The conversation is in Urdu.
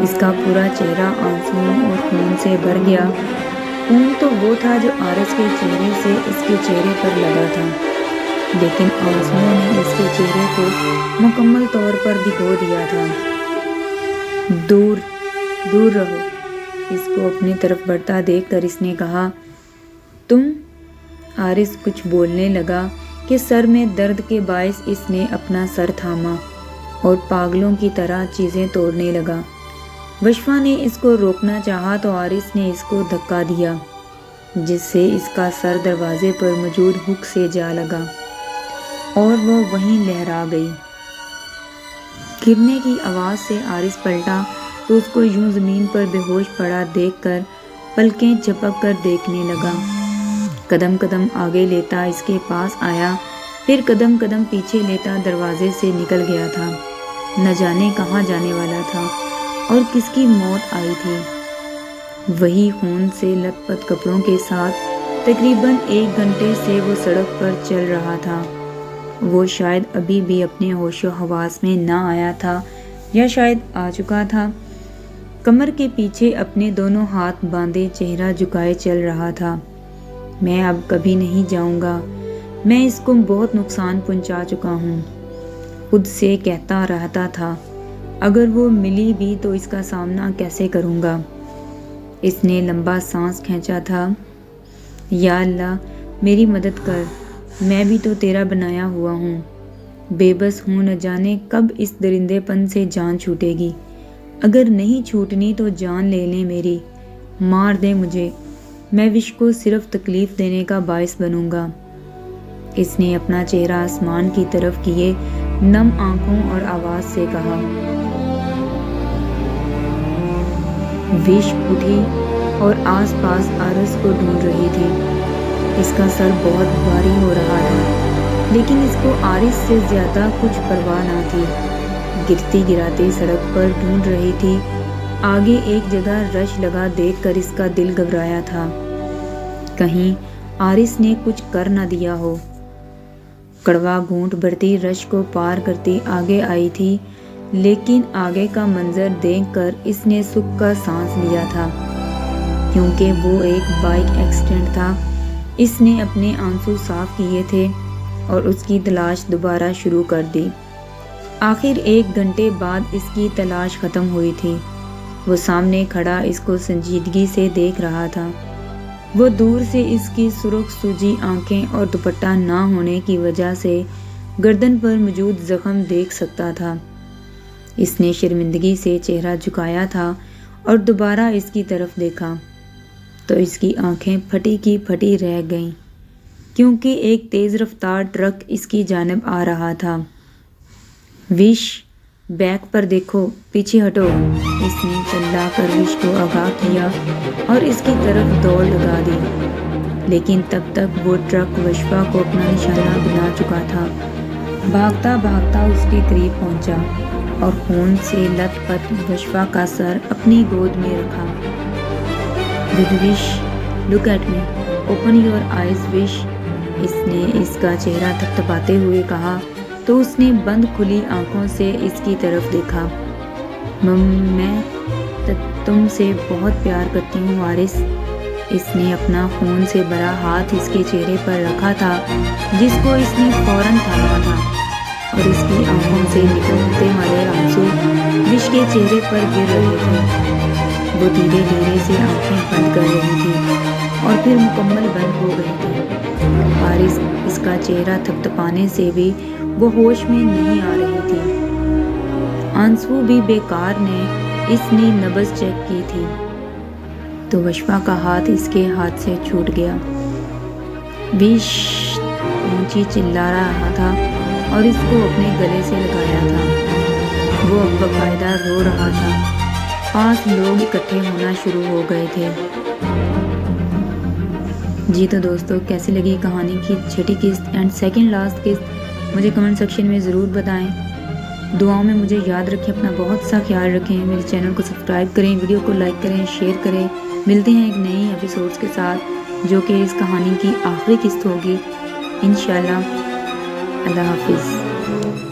اس کا پورا چہرہ آنسوؤں اور خون سے بھر گیا۔ خون تو وہ تھا جو عارض کے چہرے سے اس کے چہرے پر لگا تھا، لیکن آنسوؤں نے اس کے چہرے کو مکمل طور پر بھگو دیا تھا۔ دور دور رہو۔ اس کو اپنی طرف بڑھتا دیکھ کر اس نے کہا، تم؟ عارض کچھ بولنے لگا کہ سر میں درد کے باعث اس نے اپنا سر تھاما اور پاگلوں کی طرح چیزیں توڑنے لگا۔ وشفا نے اس کو روکنا چاہا تو عارض نے اس کو دھکا دیا، جس سے اس کا سر دروازے پر موجود ہک سے جا لگا اور وہ وہیں لہرا گئی۔ گرنے کی آواز سے عارض پلٹا تو اس کو یوں زمین پر بے ہوش پڑا دیکھ کر پلکیں جھپک کر دیکھنے لگا۔ قدم قدم آگے لیتا اس کے پاس آیا، پھر قدم قدم پیچھے لیتا دروازے سے نکل گیا تھا۔ نہ جانے کہاں جانے والا تھا اور کس کی موت آئی تھی۔ وہی خون سے لت پت کپڑوں کے ساتھ تقریباً 1 گھنٹے سے وہ سڑک پر چل رہا تھا۔ وہ شاید ابھی بھی اپنے ہوش و حواس میں نہ آیا تھا یا شاید آ چکا تھا۔ کمر کے پیچھے اپنے دونوں ہاتھ باندھے چہرہ جھکائے چل رہا تھا۔ میں اب کبھی نہیں جاؤں گا، میں اس کو بہت نقصان پہنچا چکا ہوں، خود سے کہتا رہتا تھا۔ اگر وہ ملی بھی تو اس کا سامنا کیسے کروں گا؟ اس نے لمبا سانس کھینچا تھا۔ یا اللہ میری مدد کر، میں بھی تو تیرا بنایا ہوا ہوں، بے بس ہوں، نہ جانے کب اس درندے پن سے جان چھوٹے گی۔ اگر نہیں چھوٹنی تو جان لے لیں میری، مار دے مجھے، میں وش کو صرف تکلیف دینے کا باعث بنوں گا۔ اس نے اپنا چہرہ آسمان کی طرف کیے نم آنکھوں اور آواز سے کہا۔ وش اٹھی اور آس پاس عارض کو ڈھونڈ رہی تھی۔ اس کا سر بہت بھاری ہو رہا تھا، لیکن اس کو عارض سے زیادہ کچھ پرواہ نہ تھی۔ گرتی گراتی سڑک پر ڈھونڈ رہی تھی۔ آگے ایک جگہ رش لگا دیکھ کر اس کا دل گھبرایا تھا، کہیں عارض نے کچھ کر نہ دیا ہو۔ کڑوا گھونٹ بھرتی رش کو پار کرتی آگے آئی تھی، لیکن آگے کا منظر دیکھ کر اس نے سکھ کا سانس لیا تھا، کیونکہ وہ ایک بائک ایکسیڈنٹ تھا۔ اس نے اپنے آنسو صاف کیے تھے اور اس کی تلاش دوبارہ شروع کر دی۔ آخر 1 گھنٹے بعد اس کی تلاش ختم ہوئی تھی۔ وہ سامنے کھڑا اس کو سنجیدگی سے دیکھ رہا تھا۔ وہ دور سے اس کی سرخ سوجی آنکھیں اور دوپٹہ نہ ہونے کی وجہ سے گردن پر موجود زخم دیکھ سکتا تھا۔ اس نے شرمندگی سے چہرہ جھکایا تھا اور دوبارہ اس کی طرف دیکھا تو اس کی آنکھیں پھٹی کی پھٹی رہ گئیں، کیونکہ ایک تیز رفتار ٹرک اس کی جانب آ رہا تھا۔ وش بیک پر دیکھو، پیچھے ہٹو، اس نے چلا کر وش کو آگاہ کیا اور اس کی طرف دوڑ لگا دی، لیکن تب تک وہ ٹرک وشفا کو اپنا نشانہ بنا چکا تھا۔ بھاگتا بھاگتا اس کے قریب پہنچا اور خون سے لت پت وشفا کا سر اپنی گود میں رکھا۔ Vish look at me, open your eyes Vish, اس نے اس کا چہرہ تھپتھپاتے ہوئے کہا تو اس نے بند کھلی آنکھوں سے اس کی طرف دیکھا۔ میں تم سے بہت پیار کرتی ہوں عارض۔ اس نے اپنا خون سے بھرا ہاتھ اس کے چہرے پر رکھا تھا، جس کو اس نے فوراً تھاما تھا، اور اس کی آنکھوں سے نکلتے والے آنسو وش کے چہرے پر گر رہے تھے۔ وہ دھیرے دھیرے سے آنکھیں بند کر رہی تھی اور پھر مکمل بند ہو گئی تھی۔ عارض اس کا چہرہ تھپتھپانے سے بھی وہ ہوش میں نہیں آ رہی تھی۔ آنسو بھی بیکار نے، اس نے نبض چیک کی تھی تو وشفا کا ہاتھ اس کے ہاتھ سے چھوٹ گیا۔ وش اونچی چلا رہا تھا اور اس کو اپنے گلے سے لگایا تھا۔ وہ اب باقاعدہ رو رہا تھا۔ پاس لوگ اکٹھے ہونا شروع ہو گئے تھے۔ جی تو دوستو، کیسی لگی کہانی کی چھٹی قسط اینڈ سیکنڈ لاسٹ قسط مجھے کمنٹ سیکشن میں ضرور بتائیں۔ دعاؤں میں مجھے یاد رکھیں، اپنا بہت سا خیال رکھیں، میرے چینل کو سبسکرائب کریں، ویڈیو کو لائک کریں، شیئر کریں۔ ملتے ہیں ایک نئی ایپیسوڈز کے ساتھ جو کہ اس کہانی کی آخری قسط ہوگی انشاءاللہ۔ اللہ حافظ۔